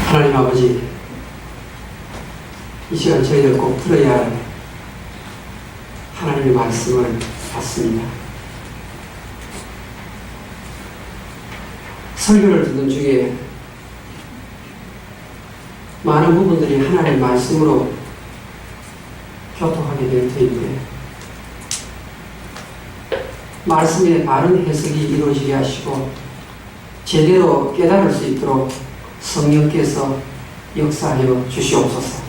하나님 아버지, 이 시간 저희들 꼭 들어야 할 하나님의 말씀을 받습니다. 설교를 듣는 중에 많은 부분들이 하나님의 말씀으로 교통하게 될 터인데, 말씀의 바른 해석이 이루어지게 하시고 제대로 깨달을 수 있도록 성령께서 역사하여 주시옵소서.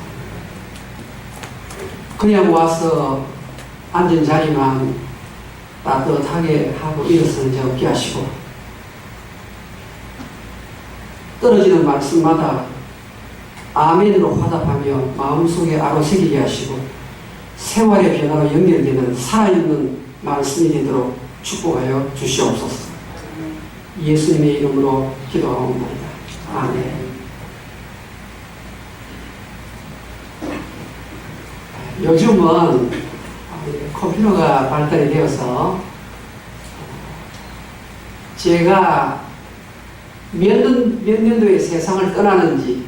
그냥 와서 앉은 자리만 따뜻하게 하고 일어서는 자 없게 하시고, 떨어지는 말씀마다 아멘으로 화답하며 마음속에 아로새기게 하시고 생활의 변화로 연결되는 살아있는 말씀이 되도록 축복하여 주시옵소서. 예수님의 이름으로 기도하옵나이다. 아멘. 요즘은 컴퓨터가 발달이 되어서 제가 몇 년도에 세상을 떠나는지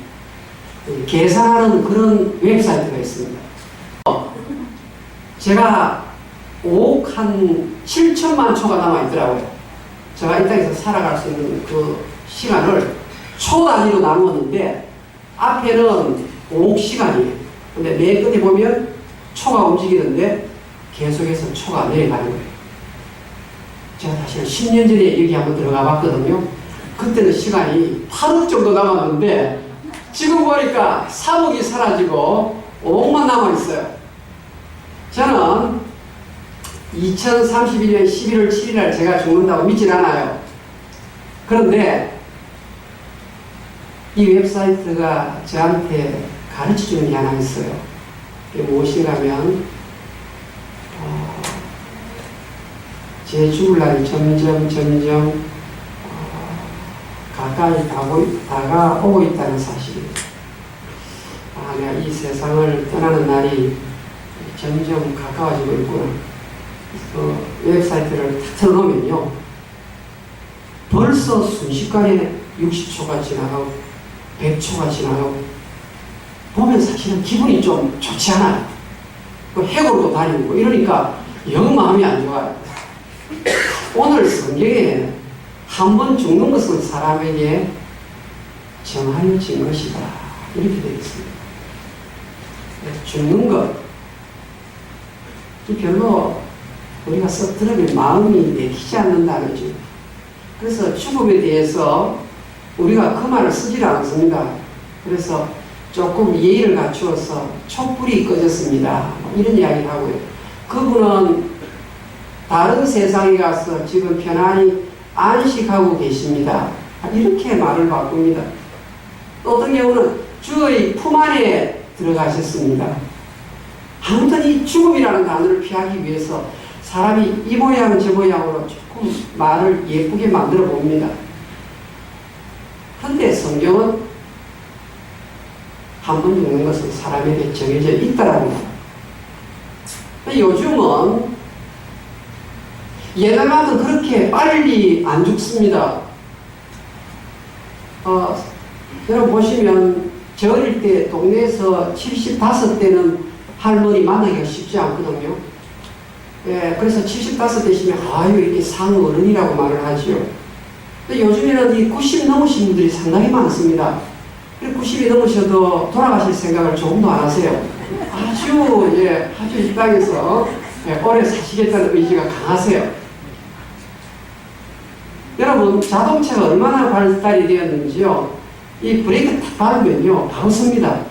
계산하는 그런 웹사이트가 있습니다. 제가 5억 한 7천만 초가 남아있더라고요. 제가 이 땅에서 살아갈 수 있는 그 시간을 초 단위로 나누었는데, 앞에는 5억 시간이에요. 근데 맨 끝에 보면 초가 움직이는데 계속해서 초가 내려가는 거예요. 제가 사실 10년 전에 여기 한번 들어가 봤거든요. 그때는 시간이 8억 정도 남았는데 지금 보니까 3억이 사라지고 5억만 남아있어요. 저는 2031년 11월 7일 제가 죽는다고 믿질 않아요. 그런데 이 웹사이트가 저한테 가르쳐주는 게 하나 있어요. 그게 무엇인가 하면 제 죽을 날이 점점 가까이 다가오고 있다는 사실이에요. 내가 이 세상을 떠나는 날이 점점 가까워지고 있구나. 그 웹사이트를 탁 틀어놓으면요, 벌써 순식간에 60초가 지나가고 100초가 지나가고 보면 사실은 기분이 좀 좋지 않아요. 그 해골도 다니고 이러니까 영 마음이 안 좋아요. 오늘 성경에 한 번 죽는 것은 사람에게 정하여진 것이다, 이렇게 되어 있습니다. 죽는 것, 별로 우리가 썩 들으면 마음이 내키지 않는다는 거죠. 그래서 죽음에 대해서 우리가 그 말을 쓰질 않습니다. 그래서 조금 예의를 갖추어서 촛불이 꺼졌습니다, 이런 이야기를 하고요. 그분은 다른 세상에 가서 지금 편안히 안식하고 계십니다, 이렇게 말을 바꿉니다. 또 어떤 경우는 주의 품 안에 들어가셨습니다. 아무튼 이 죽음이라는 단어를 피하기 위해서 사람이 이 모양 저 모양으로 조금 말을 예쁘게 만들어 봅니다. 그런데 성경은 한 번 죽는 것은 사람에게 정해져 있다라는 거예요. 요즘은 옛날만큼 그렇게 빨리 안 죽습니다. 여러분 보시면 저 어릴 때 동네에서 75대는 할머니 만나기가 쉽지 않거든요. 예, 그래서 75 되시면 아유 이렇게 상어른이라고 말을 하죠. 근데 요즘에는 이 90 넘으신 분들이 상당히 많습니다. 90이 넘으셔도 돌아가실 생각을 조금도 안 하세요. 아주 이 땅에서 오래 사시겠다는 의지가 강하세요. 여러분, 자동차가 얼마나 발달이 되었는지요. 이 브레이크 탁 밟으면요, 바로 섭니다.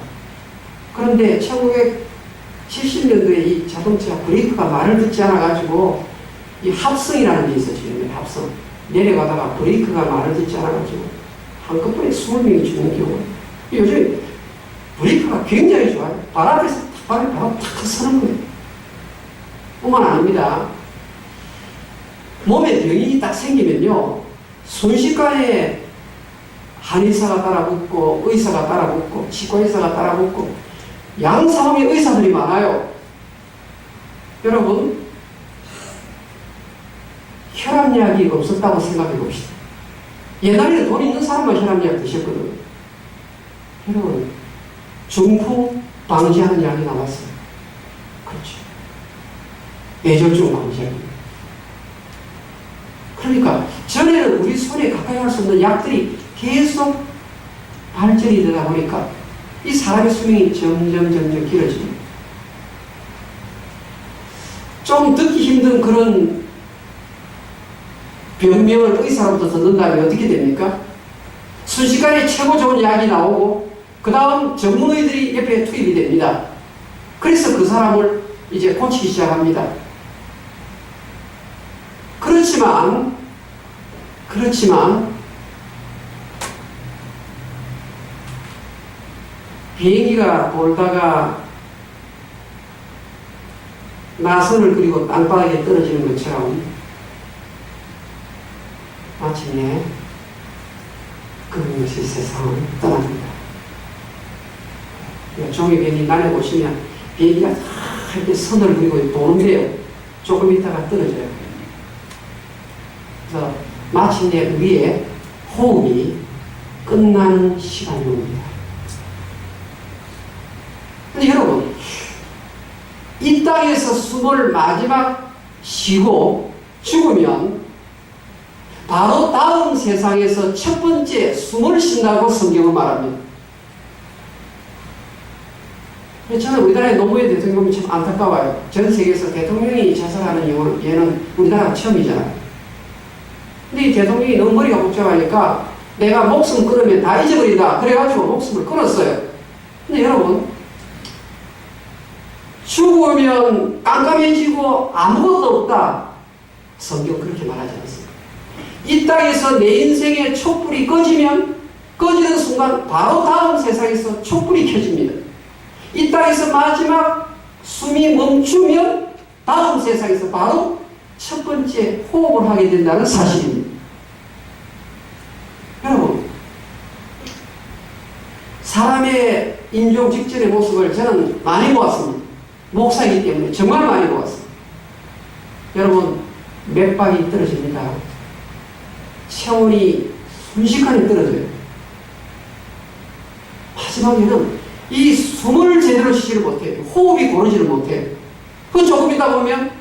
그런데 1970년도에 이 자동차 브레이크가 말을 듣지 않아가지고 이 합성이라는 게 있었죠. 합성. 내려가다가 브레이크가 말을 듣지 않아가지고 한꺼번에 20명이 죽는 경우. 요즘 브레이크가 굉장히 좋아요. 발 앞에서 바로 탁 서는 거예요. 뿐만 아닙니다. 몸에 병이 딱 생기면요, 순식간에 한의사가 따라붙고 의사가 따라붙고 치과의사가 따라붙고 양상의 의사들이 많아요. 여러분, 혈압약이 없었다고 생각해 봅시다. 옛날에는 돈 있는 사람만 혈압약 드셨거든요. 여러분, 중풍 방지하는 약이 나왔어요. 그렇죠. 뇌졸중 방지하는. 그러니까 전에는 우리 손에 가까이 할 수 없는 약들이 계속 발전이 되다 보니까 이 사람의 수명이 점점 길어집니다. 좀 듣기 힘든 그런 병명을 의사로부터 듣는다면 어떻게 됩니까? 순식간에 최고 좋은 약이 나오고 그 다음 전문의들이 옆에 투입이 됩니다. 그래서 그 사람을 이제 고치기 시작합니다. 그렇지만 비행기가 돌다가 나선을 그리고 땅바닥에 떨어지는 것처럼 마침내 그것이 세상을 떠납니다. 종이 비행기 날에 보시면 비행기가 이렇게 선을 그리고 도는데요. 조금 있다가 떨어져요. 그래서 마침내 우리의 호흡이 끝나는 시간이 옵니다. 근데 여러분, 이 땅에서 숨을 마지막 쉬고 죽으면 바로 다음 세상에서 첫 번째 숨을 쉰다고 성경은 말합니다. 저는 우리나라의 노무현 대통령이 참 안타까워요. 전 세계에서 대통령이 자살하는 예는 우리나라가 처음이잖아요. 근데 이 대통령이 너무 머리가 복잡하니까 내가 목숨 끊으면 다 잊어버린다. 그래가지고 목숨을 끊었어요. 근데 여러분, 죽으면 깜깜해지고 아무것도 없다. 성경 그렇게 말하지 않습니다. 이 땅에서 내 인생의 촛불이 꺼지는 순간 바로 다음 세상에서 촛불이 켜집니다. 이 땅에서 마지막 숨이 멈추면 다음 세상에서 바로 첫 번째 호흡을 하게 된다는 사실입니다. 여러분, 사람의 임종 직전의 모습을 저는 많이 보았습니다. 목사이기 때문에 정말 많이 보았습니다. 여러분, 맥박이 떨어집니다. 체온이 순식간에 떨어져요. 마지막에는 이 숨을 제대로 쉬지를 못해요. 호흡이 고르지를 못해요. 그 조금 있다 보면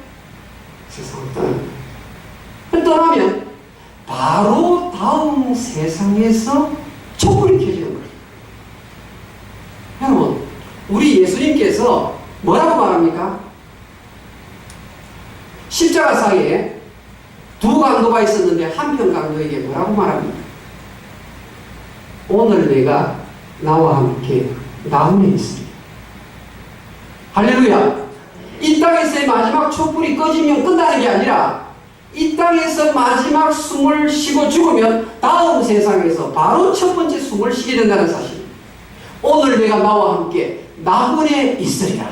세상을 떠납니다. 떠나면 바로 다음 세상에서 촛불이 켜지는 거예요. 여러분, 우리 예수님께서 뭐라고 말합니까? 십자가상에 두 강도가 있었는데 한편 강도에게 뭐라고 말합니까? 오늘 내가 나와 함께 나훈에 있습니다. 할렐루야! 이 땅에서의 마지막 촛불이 꺼지면 끝나는 게 아니라 이 땅에서 마지막 숨을 쉬고 죽으면 다음 세상에서 바로 첫 번째 숨을 쉬게 된다는 사실. 오늘 내가 나와 함께 나훈에 있으리라.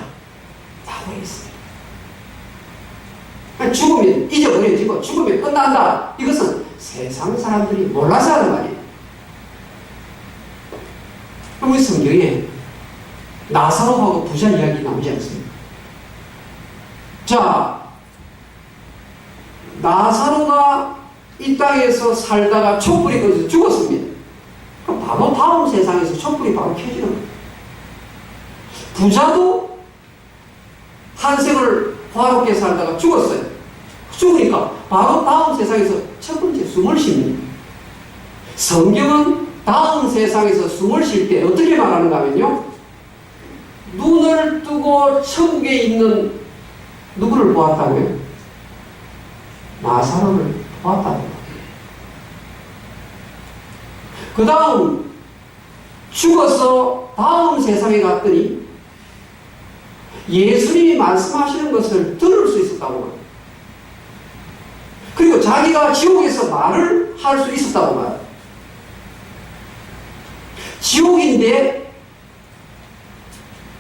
나훈에 있으리라. 죽으면 잊어버려지고 죽으면 끝난다. 이것은 세상 사람들이 몰라서 하는 말이에요. 우리 성경에 나사로하고 부자 이야기 나오지 않습니까? 자, 나사로가 이 땅에서 살다가 촛불이 꺼져서 죽었습니다. 그럼 바로 다음 세상에서 촛불이 바로 켜지는 거예요. 부자도 한 생을 화롭게 살다가 죽었어요. 죽으니까 바로 다음 세상에서 첫 번째 숨을 쉽니다. 성경은 다음 세상에서 숨을 쉴 때 어떻게 말하는가 하면요, 눈을 뜨고 천국에 있는 누구를 보았다고요? 나사로를 보았다고요. 그 다음 죽어서 다음 세상에 갔더니 예수님이 말씀하시는 것을 들을 수 있었다고 말해요. 그리고 자기가 지옥에서 말을 할 수 있었다고 말해요. 지옥인데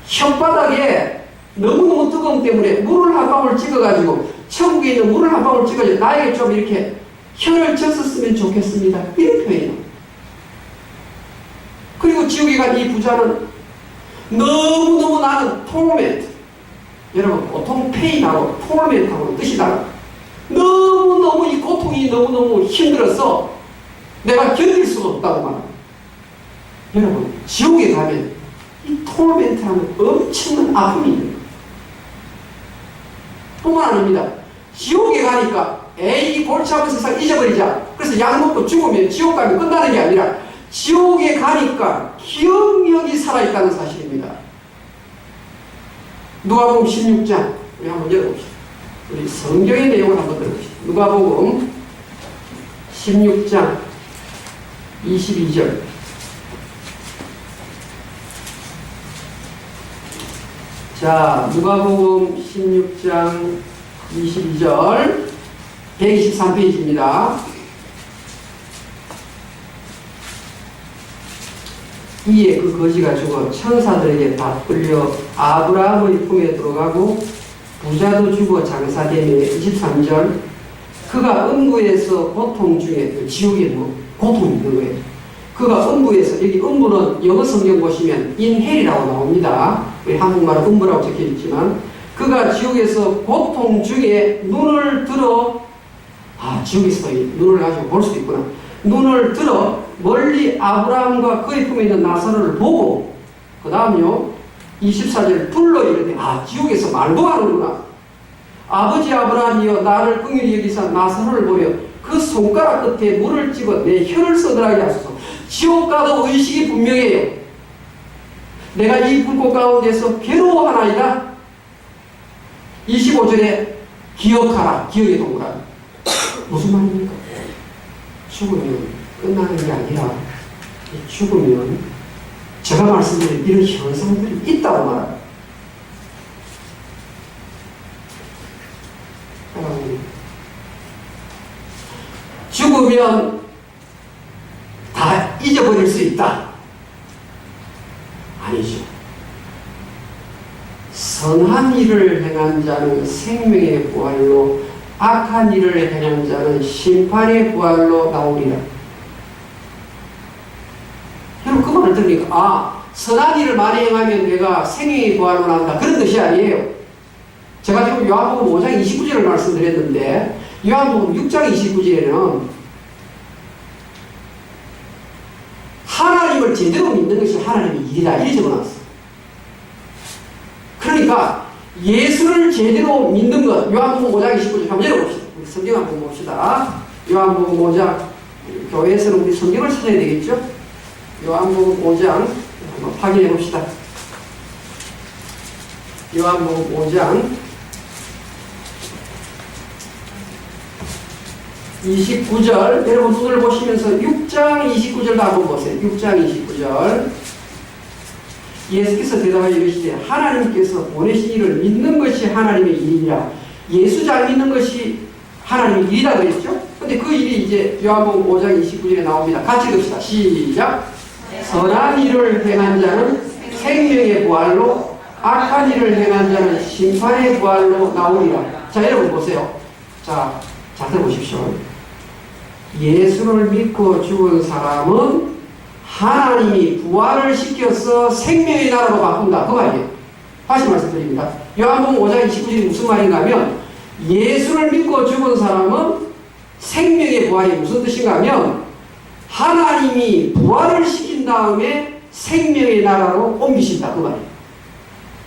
혓바닥에 너무너무 뜨거움 때문에 물을 한 방울 찍어가지고 천국에 있는 물을 한 방울 찍어가지고 나에게 좀 이렇게 혀를 쳤었으면 좋겠습니다. 이런 표현이에요. 그리고 지옥에 간 이 부자는 너무너무 나는 토르멘트, 여러분 보통 페인하고 토르멘트하고 뜻이 달라요. 너무너무 이 고통이 너무너무 힘들어서 내가 견딜 수가 없다고 말합니다. 여러분, 지옥에 가면 이 토르멘트라는 엄청난 아픔이 있는 거예요. 뿐만 아닙니다. 지옥에 가니까 에이 골치 아픈 세상 잊어버리자. 그래서 약 먹고 죽으면 지옥 가면 끝나는 게 아니라 지옥에 가니까 기억력이 살아있다는 사실입니다. 누가복음 16장 우리 한번 열어봅시다. 우리 성경의 내용을 한번 들어봅시다. 누가복음 16장 22절. 자, 누가복음 16장 22절 123페이지입니다. 이에 그 거지가 죽어 천사들에게 다 끌려 아브라함의 품에 들어가고 부자도 죽어 장사되며 23절 그가 음부에서 고통 중에 지옥에 뭐 고통이 있는 거예요. 그가 음부에서 여기 음부는 영어 성경 보시면 인헬이라고 나옵니다. 우리 한국말은 음부라고 적혀 있지만 그가 지옥에서 고통 중에 눈을 들어 지옥에서 눈을 가지고 볼 수도 있구나. 눈을 들어 멀리 아브라함과 그의 품에 있는 나사로를 보고 그 다음요 24절 불러 이르되 지옥에서 말도 하는구나. 아버지 아브라함이여 나를 긍휼히 여기사 나사로를 보며 그 손가락 끝에 물을 집어 내 혀를 서늘하게 하소서. 지옥 가도 의식이 분명해요. 내가 이 불꽃 가운데서 괴로워하나이다. 25절에 기억하라. 기억의 동그라미. 무슨 말입니까? 죽으면 끝나는 게 아니라 죽으면 제가 말씀드린 이런 현상들이 있다고 말합니다. 죽으면 다 잊어버릴 수 있다. 아니죠. 선한 일을 행한 자는 생명의 부활로 악한 일을 행한 자는 심판의 부활로 나오리라. 여러분 그 말을 들으니까 선한 일을 많이 행하면 내가 생명의 부활로 나온다 그런 뜻이 아니에요. 제가 지금 요한복음 5장 29절을 말씀드렸는데 요한복음 6장 29절에는 하나님을 제대로 믿는 것이 하나님의 일이다 이렇게 적어놨어. 그러니까 예수를 제대로 믿는 것 요한복음 5장 29절 한번 열어봅시다. 우리 성경 한번 봅시다. 요한복음 5장 교회에서는 우리 성경을 찾아야 되겠죠. 요한복음 5장 한번 확인해 봅시다. 요한복음 5장 29절 여러분 눈을 보시면서 6장 29절도 한번 보세요. 6장 29절 예수께서 대답하여 이르시되 하나님께서 보내신 이를 믿는 것이 하나님의 일이라. 예수 잘 믿는 것이 하나님의 일이라 그랬죠. 근데 그 일이 이제 요한복음 5장 29절에 나옵니다. 같이 읽읍시다. 시작. 선한 일을 행한 자는 생명의 부활로 악한 일을 행한 자는 심판의 부활로 나오리라. 자 여러분 보세요. 자 들어보십시오. 예수를 믿고 죽은 사람은 하나님이 부활을 시켜서 생명의 나라로 바꾼다. 그 말이에요. 다시 말씀드립니다. 요한복음 5장 29절이 무슨 말인가 하면 예수를 믿고 죽은 사람은 생명의 부활이 무슨 뜻인가 하면 하나님이 부활을 시킨 다음에 생명의 나라로 옮기신다. 그 말이에요.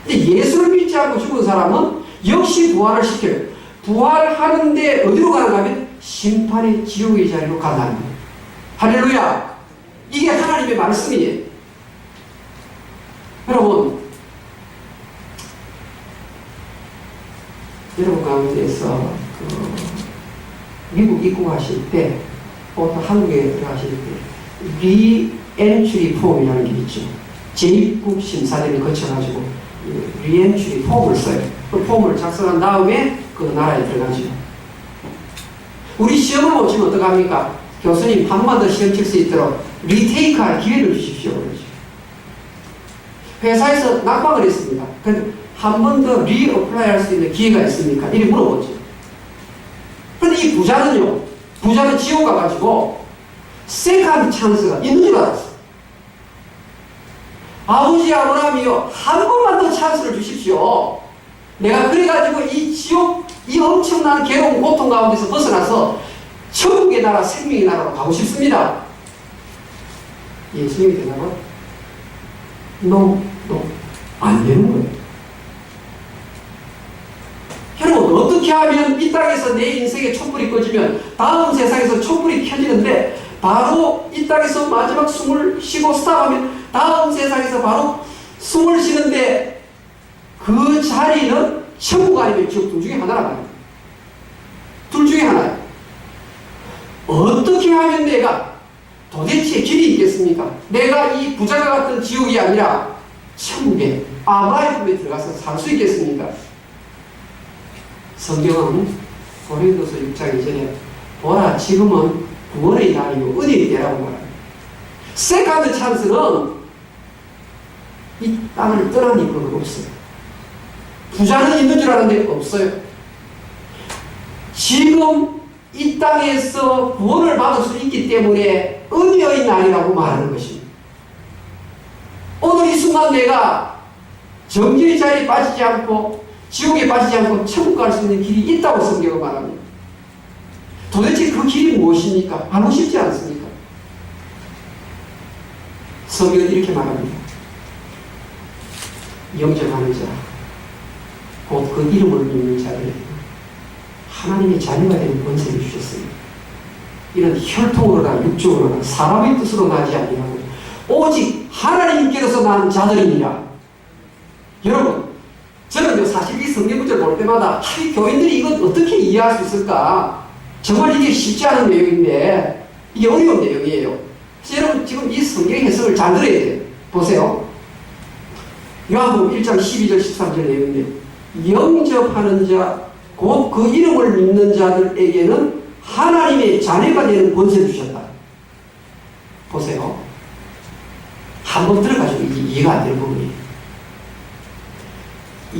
근데 예수를 믿지 않고 죽은 사람은 역시 부활을 시켜요. 부활하는데 어디로 가는가 하면 심판의 지옥의 자리로 간다는 거예요. 할렐루야! 이게 하나님의 말씀이에요. 여러분 가운데서 미국 입국하실 때 보통 한국에 들어가실 때 리엔트리 폼이라는 게 있죠. 재입국 심사대를 거쳐가지고 리엔트리 폼을 써요. 그 폼을 작성한 다음에 그 나라에 들어가죠. 우리 시험을 못 치면 어떡합니까? 교수님 한 번 더 시험 칠 수 있도록 리테이크할 기회를 주십시오. 그러죠. 회사에서 낙방을 했습니다. 한 번 더 리어플라이 할 수 있는 기회가 있습니까? 이렇게 물어보죠. 근데 이 부자는 지옥 가가지고 세컨드 찬스가 있는 줄 알았어. 아버지 아브라함이요 한 번만 더 찬스를 주십시오. 내가 그래가지고 이 지옥 이 엄청난 괴로운 고통 가운데서 벗어나서 천국의 나라 생명의 나라로 가고 싶습니다. 예수님이 대답은 안 되는 거예요. 여러분, 어떻게 하면 이 땅에서 내 인생의 촛불이 꺼지면 다음 세상에서 촛불이 켜지는데, 바로 이 땅에서 마지막 숨을 쉬고 스탑하면 다음 세상에서 바로 숨을 쉬는데, 그 자리는 천국 아니면 지옥 둘 중에 하나란 말이에요. 둘 중에 하나예요. 어떻게 하면 내가 도대체 길이 있겠습니까? 내가 이 부자가 같은 지옥이 아니라 천국에 아브라함의 품에 들어가서 살 수 있겠습니까? 성경은 고린도서 6장 2절에 보라, 지금은 구원의 날이요 은혜의 때라고 말합니다. 세컨드 찬스는 이 땅을 떠난 이유는 없어요. 부자는 있는 줄 아는데 없어요. 지금 이 땅에서 구원을 받을 수 있기 때문에 은혜의 날이라고 말하는 것입니다. 오늘 이 순간 내가 정죄의 자리에 빠지지 않고 지옥에 빠지지 않고 천국 갈 수 있는 길이 있다고 성경은 말합니다. 도대체 그 길이 무엇입니까? 알고 싶지 않습니까? 성경은 이렇게 말합니다. 영접하는 자, 곧 그 이름을 믿는 자들에게 하나님의 자녀가 되는 권세를 주셨습니다. 이는 혈통으로나 육적으로나 사람의 뜻으로 나지 아니하고 오직 하나님께로서 난 자들이니라. 여러분, 저는 사실 이 성경 구절 볼 때마다 이 교인들이 이건 어떻게 이해할 수 있을까? 정말 이게 쉽지 않은 내용인데 이게 어려운 내용이에요. 그래서 여러분 지금 이 성경 해석을 잘 들어야 돼요. 보세요. 요한복음 1장 12절 13절 내용인데, 영접하는 자 곧 그 이름을 믿는 자들에게는 하나님의 자녀가 되는 권세를 주셨다. 보세요. 한번 들어가지고 이해가 안 되는 부분이에요.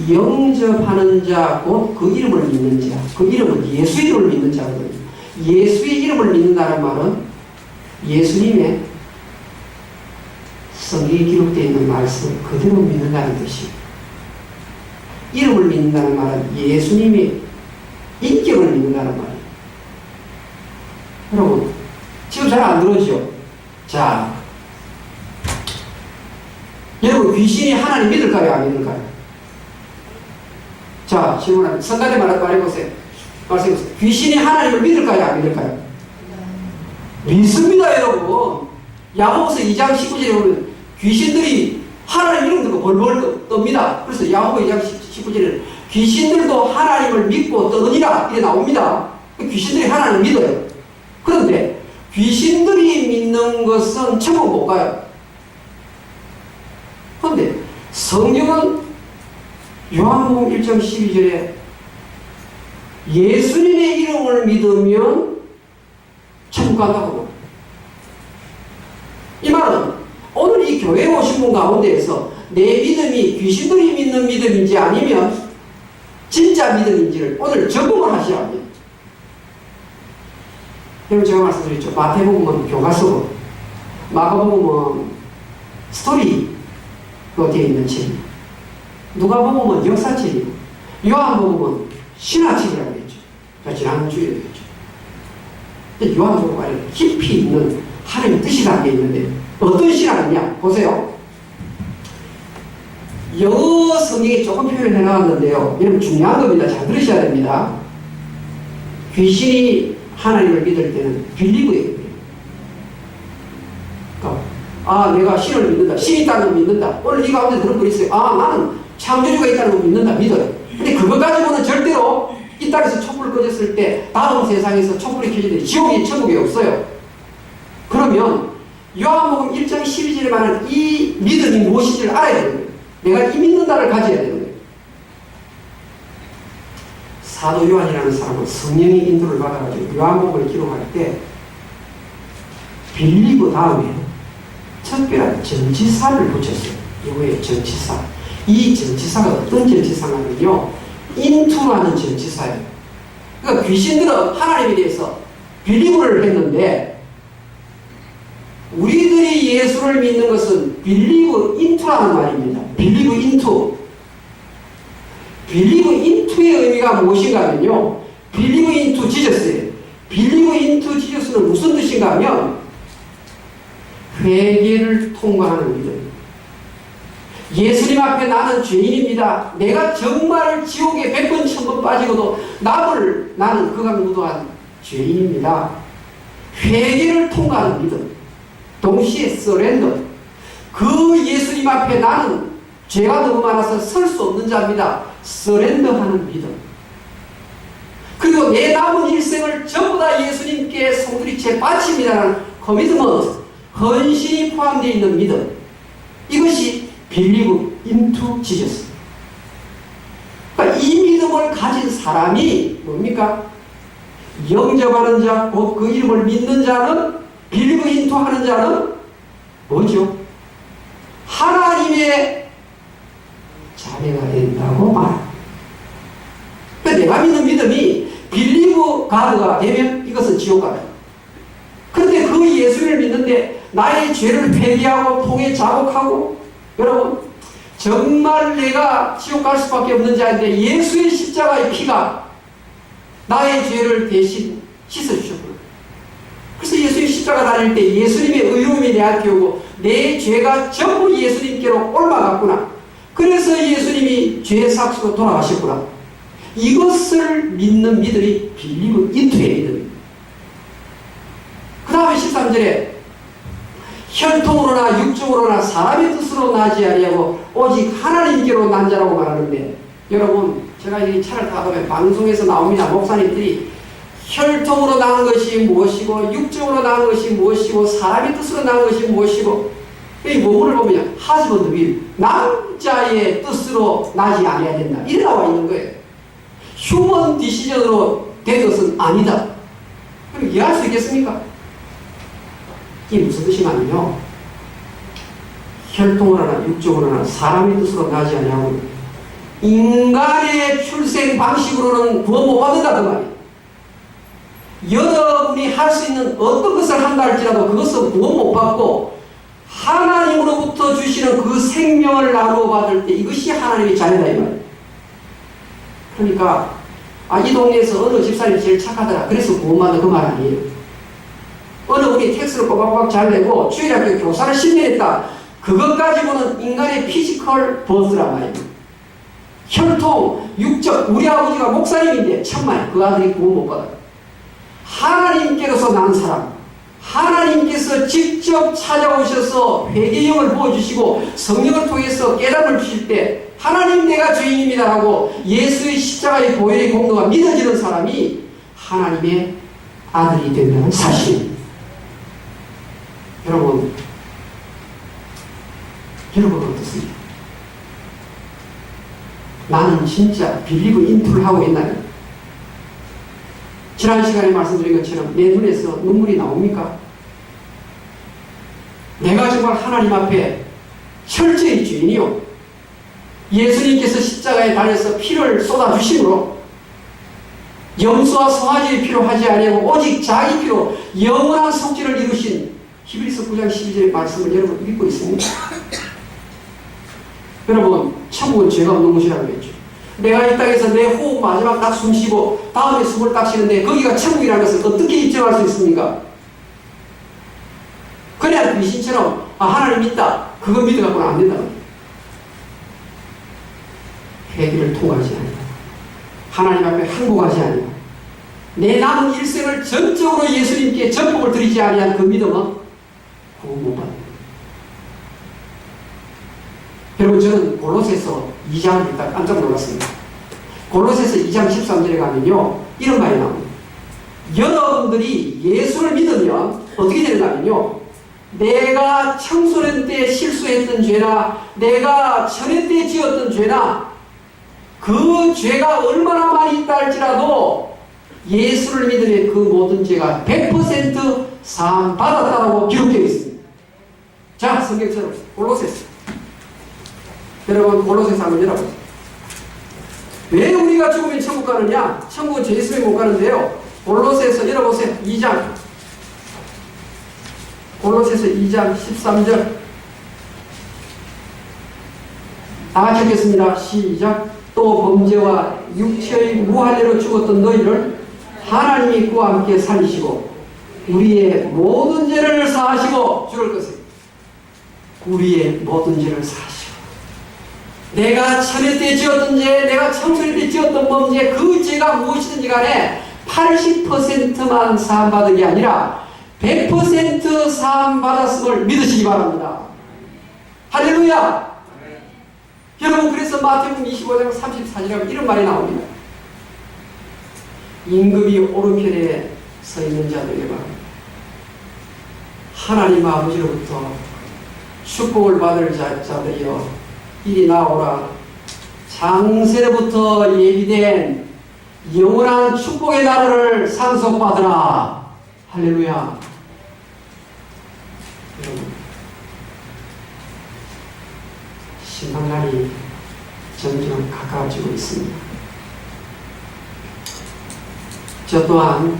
영접하는 자, 곧 그 이름을 믿는 자. 그 이름은 예수 이름을 믿는 자거든요. 예수의 이름을 믿는다는 말은 예수님의 성경에 기록되어 있는 말씀 그대로 믿는다는 뜻이에요. 이름을 믿는다는 말은 예수님의 인격을 믿는다는 말이에요. 여러분, 지금 잘 안 들어오죠? 자, 여러분, 귀신이 하나님 믿을까요? 안 믿을까요? 자, 질문합니다. 성가대 말해보세요. 말씀해보세요. 귀신이 하나님을 믿을까요? 안 믿을까요? 믿습니다, 여러분. 야고보서 2장 19절에 보면 귀신들이 하나님 이름 듣고 벌벌 떱니다. 그래서 야고보 2장 19절에 귀신들도 하나님을 믿고 떠느니라 이래 나옵니다. 귀신들이 하나님 믿어요. 그런데 귀신들이 믿는 것은 천국 못 가요. 그런데 성경은 요한복음 1장 12절에 예수님의 이름을 믿으면 천국 간다고. 이 말은 오늘 이 교회에 오신 분 가운데에서 내 믿음이 귀신들이 믿는 믿음인지 아니면 진짜 믿음인지를 오늘 점검을 하셔야 합니다. 여러분, 제가 말씀드렸죠. 마태복음은 교과서고 마가복음은 스토리로 되어 있는 책입니다. 누가복음은 역사책이고 요한복음은 신화책이라고 했죠. 제가 지난주에 했죠. 요한복음 안에 깊이 있는 하나님의 뜻이 담겨 있는데 어떤 신화냐? 보세요. 영어 성경에 조금 표현을 해놨는데요. 여러분 중요한 겁니다. 잘 들으셔야 됩니다. 귀신이 하나님을 믿을 때는 빌리브예요. 그러니까 내가 신을 믿는다. 신이 있다는 걸 믿는다. 오늘 이 가운데 그런 거 있어요. 나는 창조주가 있다는 걸 믿는다. 믿어요. 근데 그거 가지고는 절대로 이 땅에서 촛불을 꺼졌을 때 다음 세상에서 촛불이 켜지는데 지옥이 천국이 없어요. 그러면 요한복음 1장 12절에 말하는 이 믿음이 무엇인지를 알아야 되는 거예요. 내가 이 믿는다를 가져야 되는 거예요. 사도 요한이라는 사람은 성령의 인도를 받아가지고 요한복음을 기록할 때 빌리브 다음에 특별한 전치사를 붙였어요. 이거의 전치사. 이 전치사가 어떤 전치사냐면요, 인투라는 전치사예요. 그러니까 귀신들은 하나님에 대해서 빌리브를 했는데 우리들이 예수를 믿는 것은 빌리브 인투라는 말입니다. 빌리브 인투. 빌리브 인투의 의미가 무엇인가 하면요, 빌리브 인투 지저스예요. 빌리브 인투 지저스는 무슨 뜻인가 하면 회개를 통과하는 믿음. 예수님 앞에 나는 죄인입니다. 내가 정말 지옥에 100번 1000번 빠지고도 나는 극악무도한 죄인입니다. 회개를 통과하는 믿음, 동시에 서렌더, 그 예수님 앞에 나는 죄가 너무 많아서 설 수 없는 자입니다. 서렌더하는 믿음. 그리고 내 남은 일생을 전부 다 예수님께 송두리째 바칩니다라는 커미트먼트, 헌신이 포함되어 있는 믿음. 이것이 believe into Jesus. 그러니까 이 믿음을 가진 사람이 뭡니까? 영접하는 자, 곧 그 이름을 믿는 자는, believe into 하는 자는 뭐죠? 하나님의 자녀가 된다고 말합니다. 그러니까 내가 믿는 믿음이 believe God가 되면 이것은 지옥 가다. 그런데 그 예수를 믿는데 나의 죄를 회개하고 통에 자복하고, 여러분 정말 내가 지옥 갈 수밖에 없는 자인데 예수의 십자가의 피가 나의 죄를 대신 씻어주셨구나. 그래서 예수의 십자가 다닐 때 예수님의 의로움이 내한테 오고 내 죄가 전부 예수님께로 옮아갔구나. 그래서 예수님이 죄의 삭수로 돌아가셨구나. 이것을 믿는 믿음이 believe into의 믿음입니다. 그 다음에 13절에 혈통으로나 육적으로나 사람의 뜻으로 나지 아니하고 오직 하나님께로 난 자라고 말하는데, 여러분 제가 이 차를 타다 보면 방송에서 나옵니다. 목사님들이 혈통으로 낳은 것이 무엇이고 육적으로 낳은 것이 무엇이고 사람의 뜻으로 낳은 것이 무엇이고, 이 원문을 보면 husband will, 남자의 뜻으로 나지 아니해야 된다 이래 나와 있는 거예요. 휴먼 디시전으로 된 것은 아니다. 그럼 이해할 수 있겠습니까? 이게 무슨 뜻이냐면요, 혈통으로나 육적으로나 사람의 뜻으로 나지 아니하고 인간의 출생 방식으로는 구원 못 받는다 그 말이에요. 여러분이 할 수 있는 어떤 것을 한다 할지라도 그것은 구원 못 받고 하나님으로부터 주시는 그 생명을 나누어 받을 때 이것이 하나님의 자녀다 이 말이에요. 그러니까 이 동네에서 어느 집사님이 제일 착하더라 그래서 구원받는 그 말 아니에요. 어느 분이 텍스를 꼬박꼬박 잘 내고 주일학교 교사를 10년 했다, 그것까지 보는 인간의 피지컬 버스란 말이에요. 혈통, 육적, 우리 아버지가 목사님인데 천만 그 아들이 구원 못 받아요. 하나님께로서 난 사람, 하나님께서 직접 찾아오셔서 회개형을 부어주시고 성령을 통해서 깨달음을 주실 때 하나님 내가 죄인입니다 라고 예수의 십자가의 보혈의 공로가 믿어지는 사람이 하나님의 아들이 된다는 사실입니다. 여러분 어떻습니까? 나는 진짜 believe into를 하고 있나요? 지난 시간에 말씀드린 것처럼 내 눈에서 눈물이 나옵니까? 내가 정말 하나님 앞에 철저히 죄인이요, 예수님께서 십자가에 달려서 피를 쏟아주심으로 염소와 송아지의 피로 하지 아니하고 오직 자기 피로 영원한 속죄를 이루신 히브리서 9장 12절의 말씀을 여러분 믿고 있습니다. 여러분 천국은 죄가 없는 곳이라고 했죠. 내가 이 땅에서 내 호흡 마지막 딱 숨 쉬고 다음에 숨을 딱 쉬는데 거기가 천국이라는 것을 어떻게 입증할 수 있습니까? 그냥 귀신처럼 하나님 있다 그거 믿어갖고는 안 된다. 회개를 통하지 않는다, 하나님 앞에 항복하지 않는다, 내 남은 일생을 전적으로 예수님께 전복을 드리지 아니한 그 믿음은 구원 못 받는다. 여러분 저는 골로새서 2장을 읽다 깜짝 놀랐습니다. 골로새서 2장 13절에 가면요 이런 말이 나옵니다. 여러분들이 예수를 믿으면 어떻게 되는가면요, 내가 청소년 때 실수했던 죄나 내가 천년 때 지었던 죄나 그 죄가 얼마나 많이 있다 할지라도 예수를 믿으면 그 모든 죄가 100% 사함 받았다고 기록되어 있습니다. 자, 성경처럼 골로새서, 여러분 골로새서 한번 열어보세요. 왜 우리가 죽으면 천국 가느냐? 천국은 죄 있으면 못 가는데요. 골로새서 열어보세요. 2장, 골로새서 2장 13절 다 같이 읽겠습니다. 시작. 또 범죄와 육체의 무할례로 죽었던 너희를 하나님이 그와 함께 살리시고 우리의 모든 죄를 사하시고, 주를 것을 우리의 모든 죄를 사하시고 내가 천회 때 지었던 죄, 내가 청소년 때 지었던 범죄, 그 죄가 무엇이든지 간에 80%만 사함받은 게 아니라 100% 사함받았음을 믿으시기 바랍니다. 할렐루야! 여러분, 그래서 마태복음 25장 34절에 이런 말이 나옵니다. 임금이 오른편에 서 있는 자들에게 말합니다. 하나님 아버지로부터 축복을 받을 자들이여 이리 나오라. 장세로부터 예비된 영원한 축복의 나라를 상속받으라. 할렐루야. 여러분, 심판날이 점점 가까워지고 있습니다. 저 또한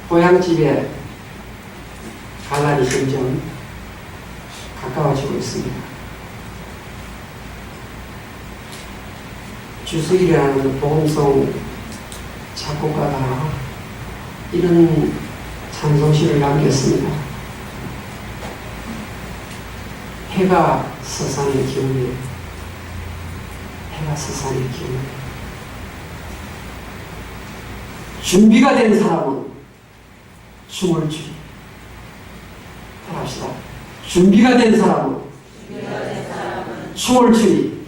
고향집에 갈 날이 점점 가까워지고 있습니다. 주수일이라는 복음송 작곡가가 이런 찬송시를 남겼습니다. 해가 서산의 기운에, 해가 서산의 기운에 준비가 된 사람은 춤을 추리. 합시다. 준비가 된 사람은 춤을 추리.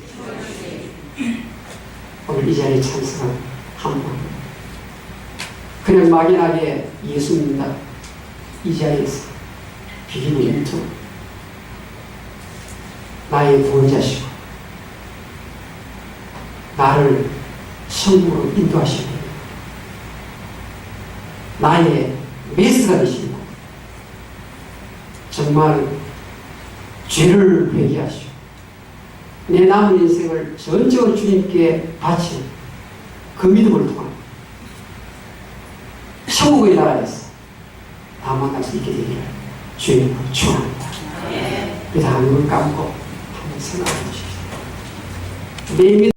오늘 이 자리에 참석한 한 분, 그냥 막연하게 예수 믿는다 이 자리에서 비기는 인투 나의 구원자시고 나를 천국으로 인도하시고 나의 메스가 되시고 정말 죄를 회개하시고 내 남은 인생을 전적으로 주님께 바친 그 믿음을 통한 천국의 나라에서 다 만날 수 있게 되기를 주님으로 축원합니다. 그래서 눈을 감고 한번 생각해 보십시오. 내